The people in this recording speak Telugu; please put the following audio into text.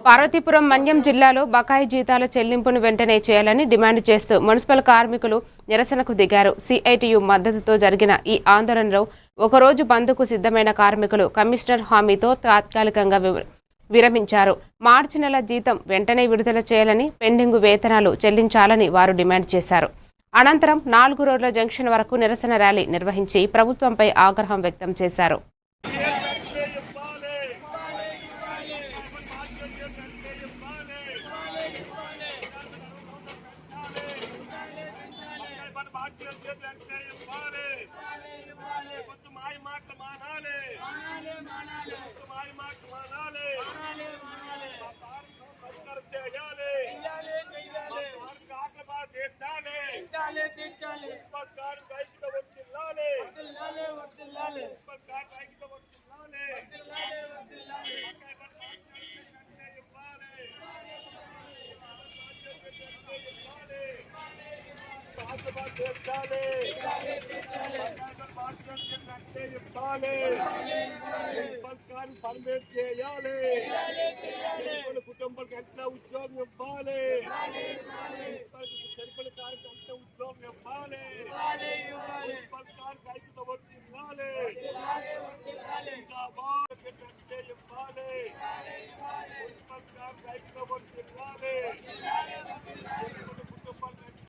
పార్వతీపురం మన్యం జిల్లాలో బకాయి జీతాల చెల్లింపును వెంటనే చేయాలని డిమాండ్ చేస్తూ మున్సిపల్ కార్మికులు నిరసనకు దిగారు. సిఐటియు మద్దతుతో జరిగిన ఈ ఆందోళనలో ఒకరోజు బంద్కు సిద్ధమైన కార్మికులు కమిషనర్ హామీతో తాత్కాలికంగా విరమించారు. మార్చి నెల జీతం వెంటనే విడుదల చేయాలని, పెండింగు వేతనాలు చెల్లించాలని వారు డిమాండ్ చేశారు. అనంతరం 4 రోడ్ల జంక్షన్ వరకు నిరసన ర్యాలీ నిర్వహించి ప్రభుత్వంపై ఆగ్రహం వ్యక్తం చేశారు. కుటుంబానికి ఎంత ఉద్యోగం ఇవ్వాలి, సరిపడి కార్మికులకు ఎంత ఉద్యోగం ఇవ్వాలి, రైతుల వర్తిల్లాలి.